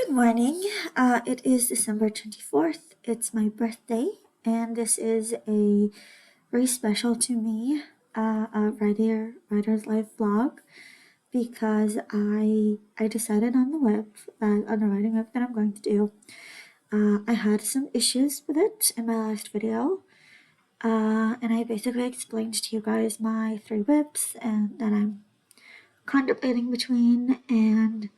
Good morning. It is December 24th. It's my birthday, and this is a very special to me a writer's life vlog because I decided on the web that on the writing web that I'm going to do. I had some issues with it in my last video, and I basically explained to you guys my three whips and that I'm contemplating between, and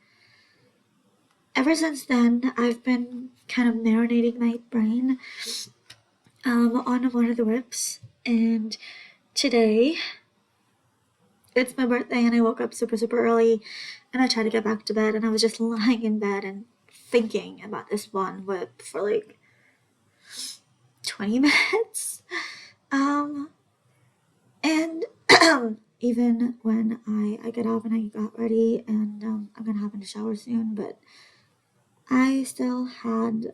ever since then, I've been kind of marinating my brain on one of the whips, and today it's my birthday, and I woke up super early, and I tried to get back to bed, and I was just lying in bed and thinking about this one whip for like 20 minutes. And even when I get up and I got ready, and I'm gonna hop in the shower soon, but I still had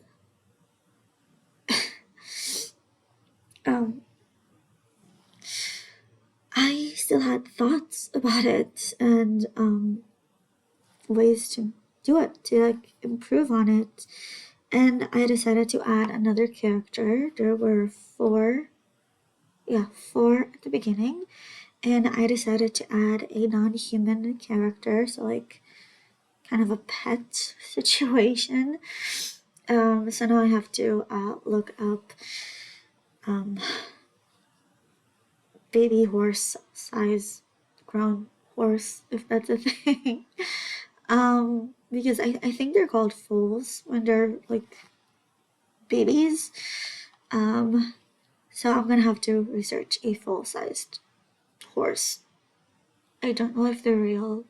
I still had thoughts about it and ways to do it, to like improve on it. And I decided to add another character. There were four at the beginning. And I decided to add a non-human character, so like kind of a pet situation. So now I have to look up baby horse size grown horse, if that's a thing. Because I think they're called foals when they're like babies. So I'm gonna have to research a full-sized horse. I don't know if they're real.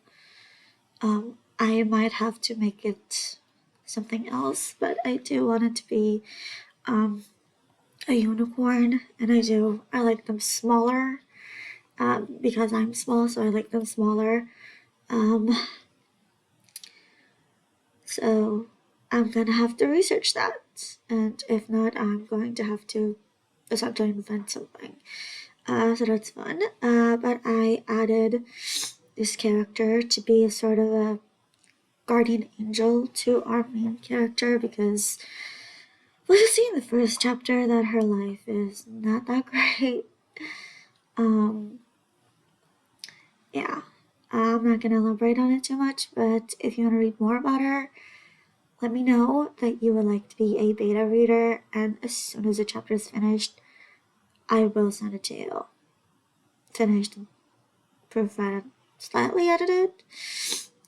I might have to make it something else, but I do want it to be a unicorn, and I like them smaller. Because I'm small, so I like them smaller. So I'm gonna have to research that, and if not, I'm going to have to essentially invent something. So that's fun. But I added this character to be a sort of a guardian angel to our main character because we'll see in the first chapter that her life is not that great. Yeah. I'm not gonna elaborate on it too much, but if you want to read more about her, let me know that you would like to be a beta reader, and as soon as the chapter is finished, I will send it to you. Finished, proofread, slightly edited,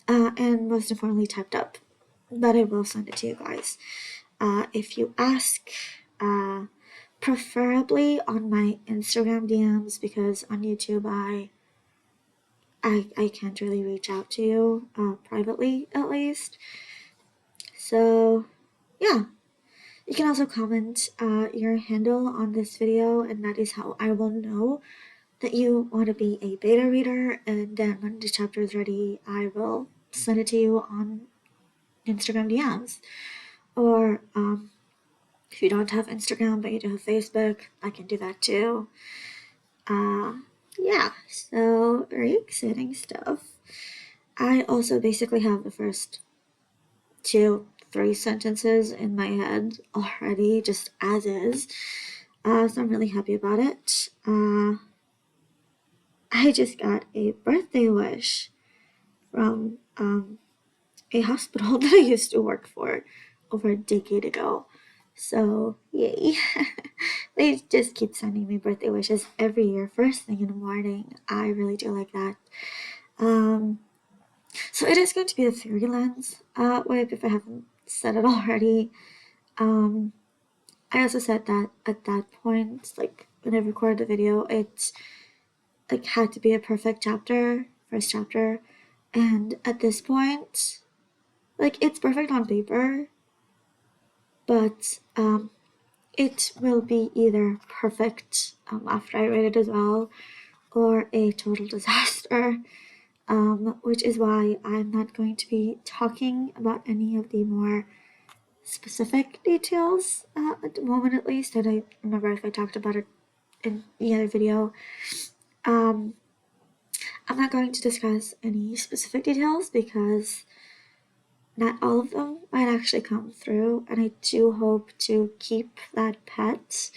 and most importantly typed up. But I will send it to you guys. If you ask, preferably on my Instagram DMs, because on YouTube I can't really reach out to you, privately at least. So yeah, you can also comment your handle on this video, and that is how I will know that you want to be a beta reader, and then when the chapter is ready, I will send it to you on Instagram DMs. Or if you don't have Instagram but you do have Facebook, I can do that too. Yeah, so very exciting stuff. I also basically have the first 2-3 sentences in my head already, just as is. So I'm really happy about it. I just got a birthday wish from a hospital that I used to work for over a decade ago. So yay. They just keep sending me birthday wishes every year, first thing in the morning. I really do like that. So it is going to be a freelance whip if I haven't said it already. I also said that at that point, like when I recorded the video, it like had to be a perfect chapter, first chapter, and at this point, like it's perfect on paper, but it will be either perfect after I write it as well, or a total disaster. Which is why I'm not going to be talking about any of the more specific details at the moment, at least. I don't remember if I talked about it in the other video. I'm not going to discuss any specific details because not all of them might actually come through, and I do hope to keep that pet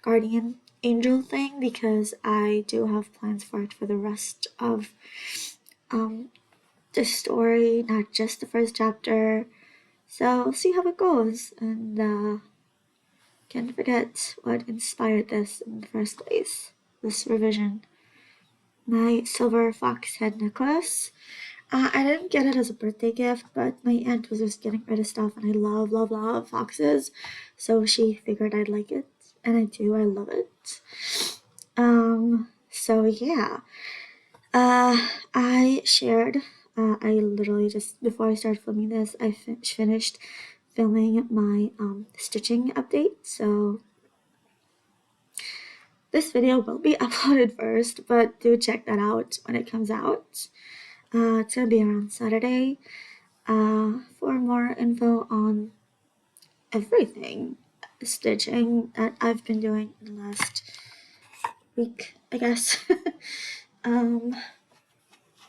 guardian angel thing because I do have plans for it for the rest of the story, not just the first chapter. So we'll see how it goes, and can't forget what inspired this in the first place. This revision. My silver fox head necklace. I didn't get it as a birthday gift, but my aunt was just getting rid of stuff, and I love, love, love foxes, so she figured I'd like it, and I do. I love it. So yeah. I shared. I literally just before I started filming this, I finished filming my stitching update. So this video will be uploaded first, but do check that out when it comes out. It's gonna be around Saturday. For more info on everything stitching that I've been doing in the last week, I guess. um,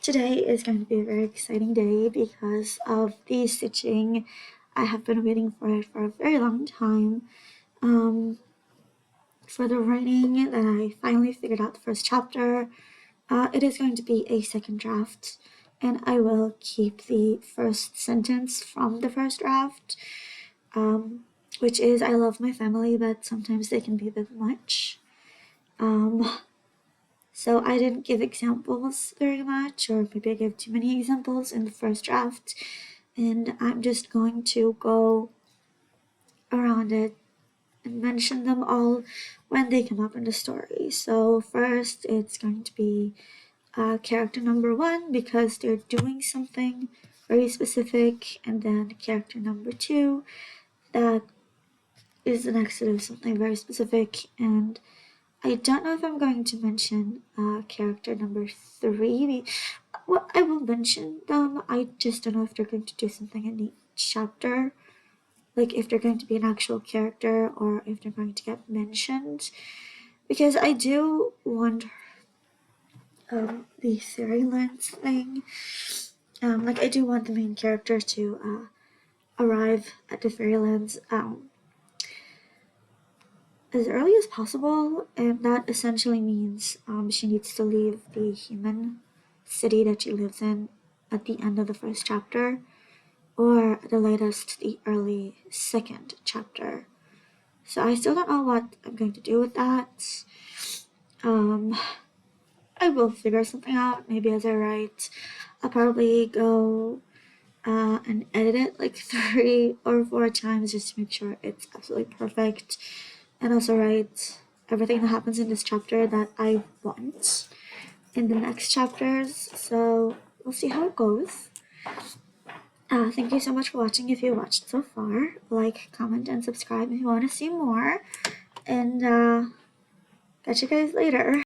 Today is going to be a very exciting day because of the stitching. I have been waiting for it for a very long time. For the writing that I finally figured out the first chapter, it is going to be a second draft, and I will keep the first sentence from the first draft, which is I love my family, but sometimes they can be a bit much. So I didn't give examples very much, or maybe I gave too many examples in the first draft, and I'm just going to go around it and mention them all when they come up in the story. So first it's going to be character number 1 because they're doing something very specific, and then character number 2 that is the next to do something very specific, and I don't know if I'm going to mention character number 3. Well, I will mention them. I just don't know if they're going to do something in each chapter. Like if they're going to be an actual character or if they're going to get mentioned. Because I do want the Fairylands thing. Like I do want the main character to arrive at the Fairylands as early as possible, and that essentially means she needs to leave the human city that she lives in at the end of the first chapter, or at the latest the early second chapter. So I still don't know what I'm going to do with that. I will figure something out maybe as I write. I'll probably go and edit it like 3 or 4 times just to make sure it's absolutely perfect, and also write everything that happens in this chapter that I want in the next chapters. So we'll see how it goes. Thank you so much for watching. If you watched so far, like, comment, and subscribe if you want to see more, and catch you guys later.